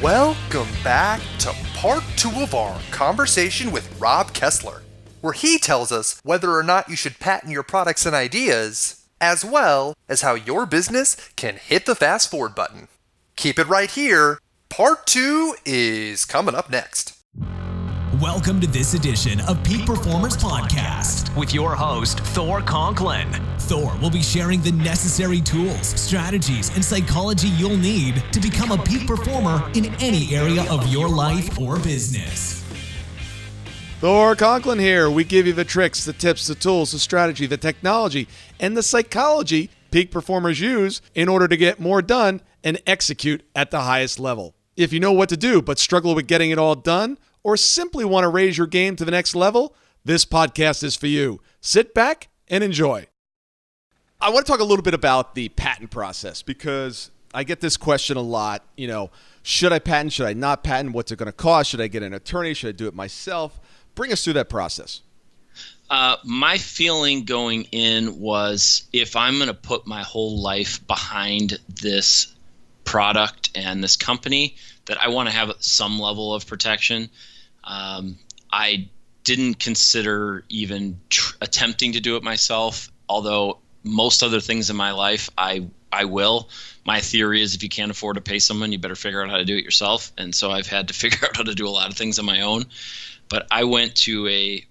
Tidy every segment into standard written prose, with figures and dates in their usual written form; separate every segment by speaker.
Speaker 1: Welcome back to part 2 of our conversation with Rob Kessler, where he tells us whether or not you should patent your products and ideas, as well as how your business can hit the fast forward button. Keep it right here. Part 2 is coming up next.
Speaker 2: Welcome to this edition of Peak Performers Podcast with your host, Thor Conklin. Thor will be sharing the necessary tools, strategies, and psychology you'll need to become a peak performer in any area of your life or business.
Speaker 3: Thor Conklin here. We give you the tricks, the tips, the tools, the strategy, the technology, and the psychology peak performers use in order to get more done and execute at the highest level. If you know what to do but struggle with getting it all done, or simply want to raise your game to the next level, this podcast is for you. Sit back and enjoy. I want to talk a little bit about the patent process because I get this question a lot. You know, should I patent? Should I not patent? What's it going to cost? Should I get an attorney? Should I do it myself? Bring us through that process.
Speaker 4: My feeling going in was if I'm going to put my whole life behind this product and this company, that I want to have some level of protection. I didn't consider even attempting to do it myself, although most other things in my life I will. My theory is if you can't afford to pay someone, you better figure out how to do it yourself. And so I've had to figure out how to do a lot of things on my own. But I went to a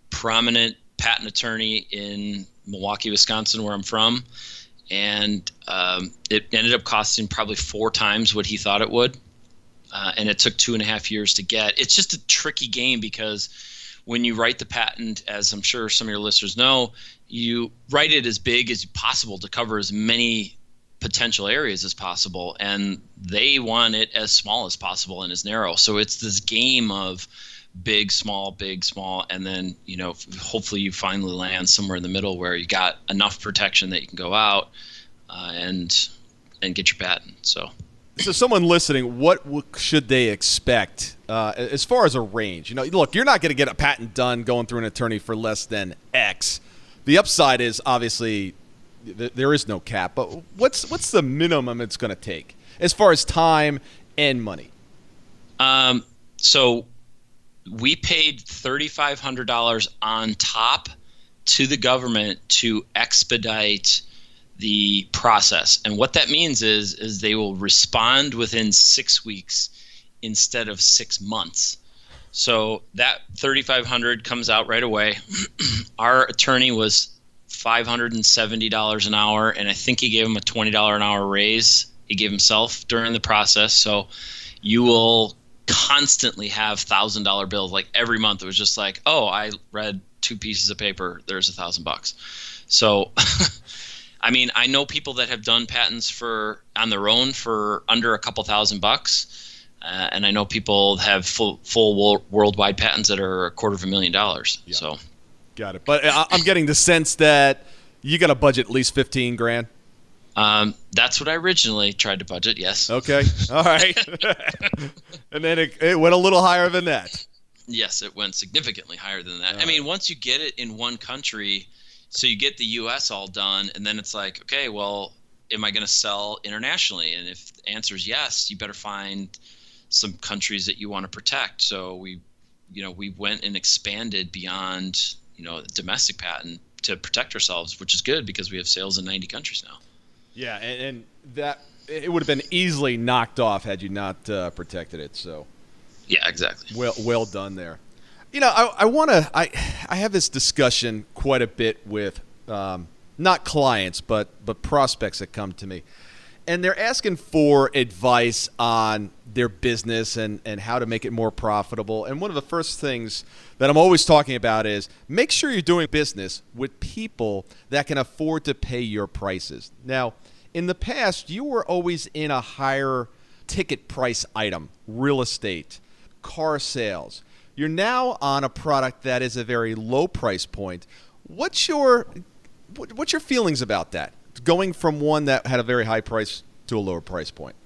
Speaker 4: prominent patent attorney in Milwaukee, Wisconsin, where I'm from, and it ended up costing probably 4 times what he thought it would. And it took 2.5 years to get. It's just a tricky game because when you write the patent, as I'm sure some of your listeners know, you write it as big as possible to cover as many potential areas as possible. And they want it as small as possible and as narrow. So it's this game of big, small, and then, you know, hopefully you finally land somewhere in the middle where you got enough protection that you can go out and get your patent. So
Speaker 3: someone listening, what should they expect as far as a range? You know, look, you're not going to get a patent done going through an attorney for less than X. The upside is obviously there is no cap, but what's the minimum it's going to take as far as time and money?
Speaker 4: So we paid $3,500 on top to the government to expedite the process. And what that means is they will respond within 6 weeks instead of 6 months. So that $3,500 comes out right away. Our attorney was $570 an hour, and I think he gave him a $20 an hour raise he gave himself during the process. So you will constantly have $1,000 bills. Like every month it was just like, oh, I read 2 pieces of paper, there's $1,000. So I mean, I know people that have done patents on their own for under a couple $1,000, and I know people have full worldwide patents that are $250,000.
Speaker 3: Yeah.
Speaker 4: So,
Speaker 3: got it. But I'm getting the sense that you got to budget at least $15,000.
Speaker 4: That's what I originally tried to budget. Yes.
Speaker 3: Okay. All right. And then it went a little higher than that.
Speaker 4: Yes, it went significantly higher than that.
Speaker 3: All
Speaker 4: I mean, once you get it in one country. So you get the U.S. all done, and then it's like, okay, well, am I going to sell internationally? And if the answer is yes, you better find some countries that you want to protect. So we went and expanded beyond, the domestic patent to protect ourselves, which is good because we have sales in 90 countries now.
Speaker 3: Yeah, and that it would have been easily knocked off had you not protected it. So
Speaker 4: yeah, exactly.
Speaker 3: Well done there. You know, I have this discussion quite a bit with not clients, but prospects that come to me. And they're asking for advice on their business and how to make it more profitable. And one of the first things that I'm always talking about is make sure you're doing business with people that can afford to pay your prices. Now, in the past, you were always in a higher ticket price item, real estate, car sales. You're now on a product that is a very low price point. What's your feelings about that? Going from one that had a very high price to a lower price point.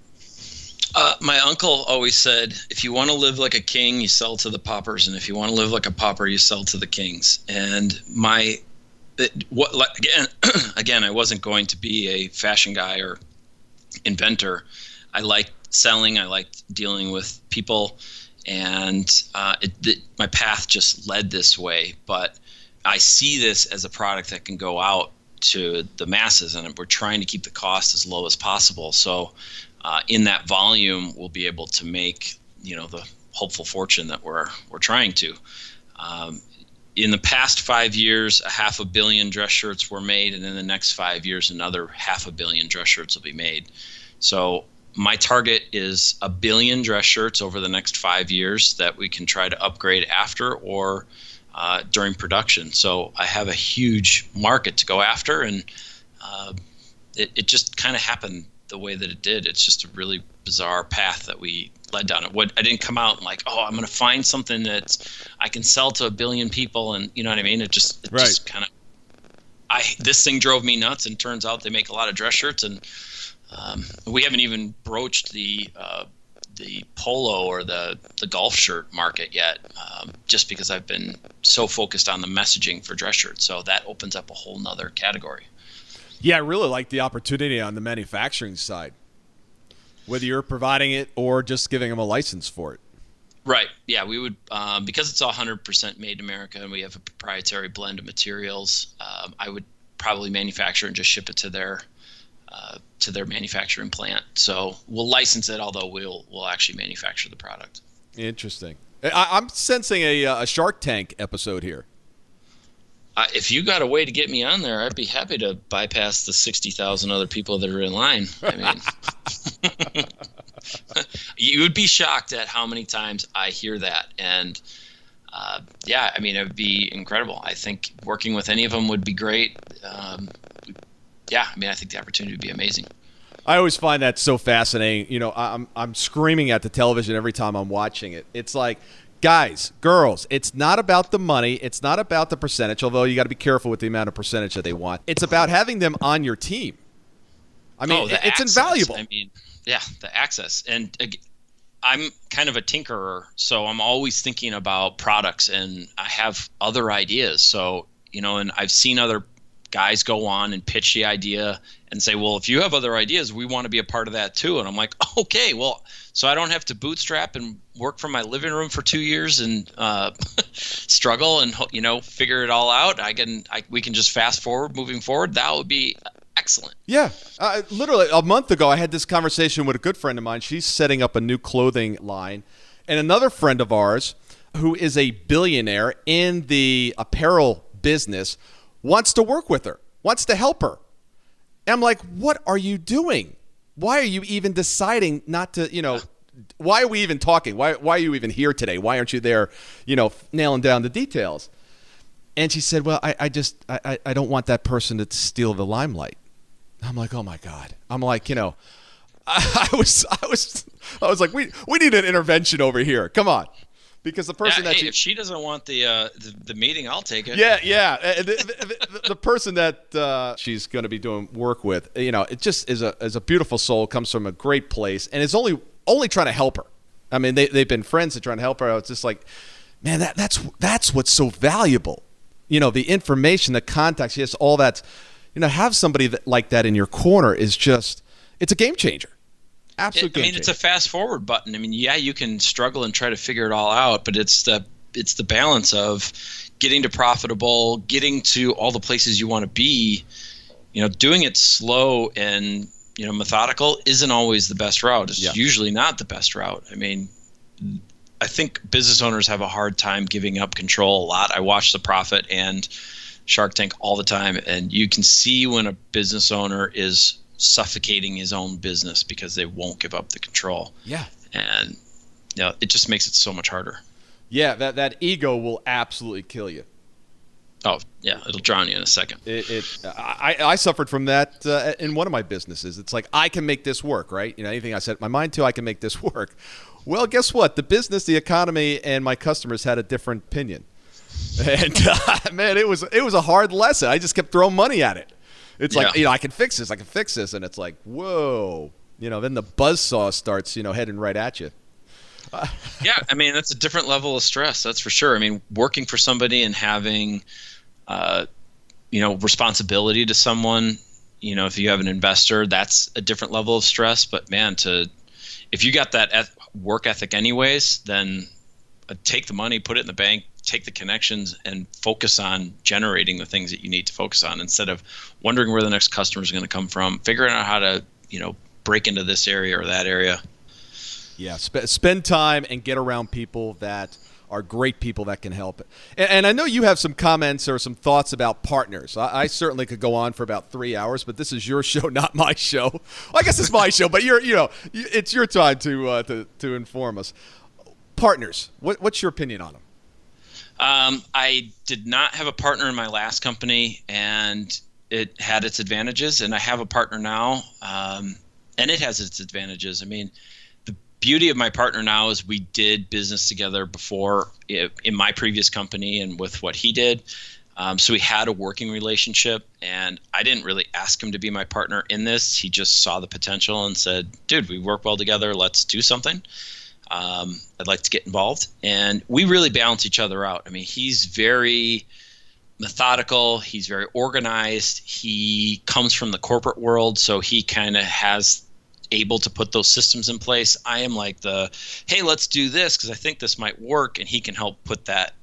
Speaker 4: My uncle always said, if you want to live like a king, you sell to the paupers, and if you want to live like a pauper, you sell to the kings. And again, I wasn't going to be a fashion guy or inventor. I liked selling. I liked dealing with people, and my path just led this way. But I see this as a product that can go out to the masses, and we're trying to keep the cost as low as possible. So in that volume, we'll be able to make, the hopeful fortune that we're trying to. In the past 5 years, 500 million dress shirts were made, and in the next 5 years, another 500 million dress shirts will be made. So my target is 1 billion dress shirts over the next 5 years that we can try to upgrade after or during production. So I have a huge market to go after, and it just kind of happened the way that it did. It's just a really bizarre path that we led down. I didn't come out and like, I'm going to find something that I can sell to 1 billion people, and you know what I mean? It just kind of, this thing drove me nuts, and turns out they make a lot of dress shirts, and we haven't even broached the polo or the golf shirt market yet, just because I've been so focused on the messaging for dress shirts. So that opens up a whole nother category.
Speaker 3: Yeah, I really like the opportunity on the manufacturing side, whether you're providing it or just giving them a license for it.
Speaker 4: Right. Yeah, we would, because it's 100% made in America and we have a proprietary blend of materials, I would probably manufacture and just ship it to their manufacturing plant. So we'll license it, although we'll actually manufacture the product.
Speaker 3: Interesting. I'm sensing a Shark Tank episode here.
Speaker 4: If you got a way to get me on there, I'd be happy to bypass the 60,000 other people that are in line. I mean, you would be shocked at how many times I hear that. And it would be incredible. I think working with any of them would be great. I think the opportunity would be amazing.
Speaker 3: I always find that so fascinating. I'm screaming at the television every time I'm watching it. It's like, guys, girls, it's not about the money. It's not about the percentage, although you got to be careful with the amount of percentage that they want. It's about having them on your team. I mean, it's access. Invaluable.
Speaker 4: I mean, yeah, the access. And I'm kind of a tinkerer, so I'm always thinking about products, and I have other ideas. So, and I've seen other guys go on and pitch the idea and say, well, if you have other ideas, we want to be a part of that too. And I'm like, okay, well, so I don't have to bootstrap and work from my living room for 2 years and struggle and figure it all out. We can just fast forward, moving forward. That would be excellent.
Speaker 3: Yeah, literally a month ago, I had this conversation with a good friend of mine. She's setting up a new clothing line, and another friend of ours who is a billionaire in the apparel business wants to work with her, wants to help her. And I'm like, what are you doing? Why are you even deciding not to, why are we even talking? Why are you even here today? Why aren't you there, nailing down the details? And she said, well, I don't want that person to steal the limelight. I'm like, oh my God. I'm like, I was like, we need an intervention over here. Come on. Because the person
Speaker 4: if she doesn't want the meeting, I'll take it.
Speaker 3: Yeah. The person that she's going to be doing work with, it just is a beautiful soul, comes from a great place, and is only trying to help her. I mean, they've been friends that trying to help her. It's just like, man, that's what's so valuable. The information, the contacts, yes, all that. Have somebody like that in your corner is just, it's a game changer. Absolute game changer.
Speaker 4: It's a fast forward button. I mean, yeah, you can struggle and try to figure it all out, but it's the balance of getting to profitable, getting to all the places you want to be. Doing it slow and methodical isn't always the best route. It's usually not the best route. I mean, I think business owners have a hard time giving up control a lot. I watch The Profit and Shark Tank all the time, and you can see when a business owner is suffocating his own business because they won't give up the control. Yeah. And it just makes it so much harder.
Speaker 3: Yeah, that ego will absolutely kill you.
Speaker 4: Oh, yeah, it'll drown you in a second.
Speaker 3: I suffered from that in one of my businesses. It's like, I can make this work, right? Anything I set my mind to, I can make this work. Well, guess what? The business, the economy, and my customers had a different opinion. And man, it was a hard lesson. I just kept throwing money at it. It's like, I can fix this. And it's like, whoa. Then the buzzsaw starts, heading right at you.
Speaker 4: Yeah, I mean, that's a different level of stress, that's for sure. I mean, working for somebody and having, responsibility to someone, if you have an investor, that's a different level of stress. But man, to if you got that work ethic anyways, then take the money, put it in the bank, take the connections, and focus on generating the things that you need to focus on instead of wondering where the next customer is going to come from, figuring out how to, break into this area or that area.
Speaker 3: Yeah, spend time and get around people that are great people that can help it. And I know you have some comments or some thoughts about partners. I certainly could go on for about 3 hours, but this is your show, not my show. Well, I guess it's my show, but it's your time to inform us. Partners, what's your opinion on them?
Speaker 4: I did not have a partner in my last company, and it had its advantages, and I have a partner now, and it has its advantages. I mean, the beauty of my partner now is we did business together before in my previous company and with what he did. So we had a working relationship, and I didn't really ask him to be my partner in this. He just saw the potential and said, dude, we work well together. Let's do something. I'd like to get involved. And we really balance each other out. I mean, he's very methodical. He's very organized. He comes from the corporate world, so he kind of has able to put those systems in place. I am like hey, let's do this because I think this might work, and he can help put that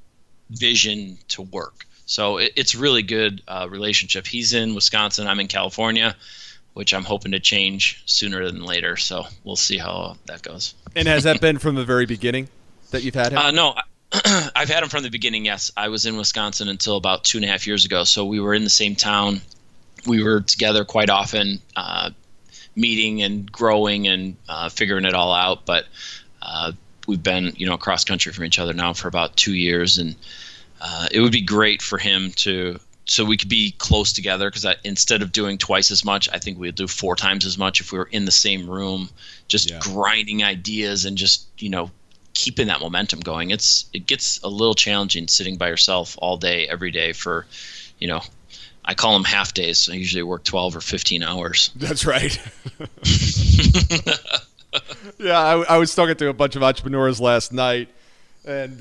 Speaker 4: vision to work. So it's really good relationship. He's in Wisconsin. I'm in California, which I'm hoping to change sooner than later. So we'll see how that goes.
Speaker 3: And has that been from the very beginning that you've had him?
Speaker 4: No, I've had him from the beginning, yes. I was in Wisconsin until about 2.5 years ago. So we were in the same town. We were together quite often, meeting and growing and figuring it all out. But we've been, across country from each other now for about 2 years. And it would be great for him so we could be close together, because instead of doing twice as much, I think we'd do 4 times as much if we were in the same room, just grinding ideas and just, keeping that momentum going. It gets a little challenging sitting by yourself all day, every day for, I call them half days. So I usually work 12 or 15 hours.
Speaker 3: That's right. Yeah, I was talking to a bunch of entrepreneurs last night, and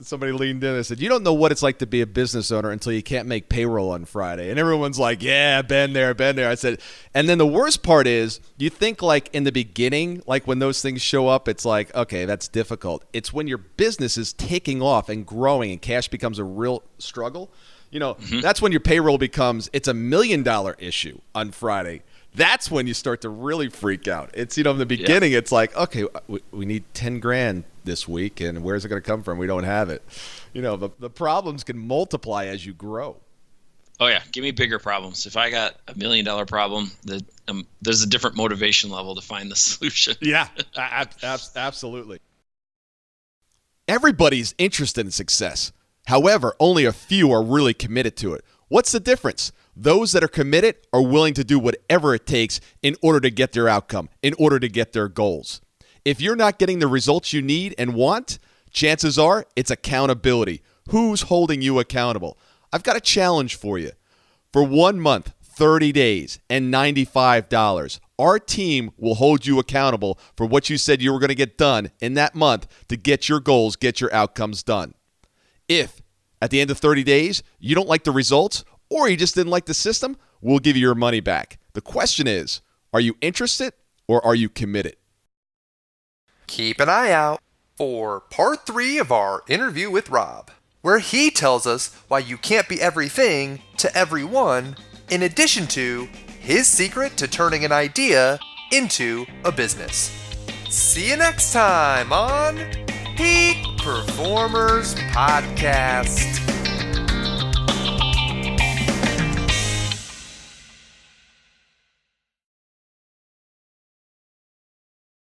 Speaker 3: somebody leaned in and said, you don't know what it's like to be a business owner until you can't make payroll on Friday. And everyone's like, yeah, been there. I said, and then the worst part is you think like in the beginning, like when those things show up, it's like, okay, that's difficult. It's when your business is taking off and growing and cash becomes a real struggle. That's when your payroll becomes, it's $1 million issue on Friday. That's when you start to really freak out. It's, in the beginning, It's like, okay, we need 10 grand this week, and where's it going to come from? We don't have it. The problems can multiply as you grow.
Speaker 4: Oh yeah, give me bigger problems. If I got $1 million problem, there's a different motivation level to find the solution.
Speaker 3: Yeah, absolutely. Everybody's interested in success. However, only a few are really committed to it. What's the difference? Those that are committed are willing to do whatever it takes in order to get their outcome, in order to get their goals. If you're not getting the results you need and want, chances are it's accountability. Who's holding you accountable? I've got a challenge for you. For 1 month, 30 days, and $95, our team will hold you accountable for what you said you were going to get done in that month to get your goals, get your outcomes done. If at the end of 30 days you don't like the results or you just didn't like the system, we'll give you your money back. The question is, are you interested or are you committed?
Speaker 1: Keep an eye out for part 3 of our interview with Rob, where he tells us why you can't be everything to everyone, in addition to his secret to turning an idea into a business. See you next time on Peak Performers Podcast.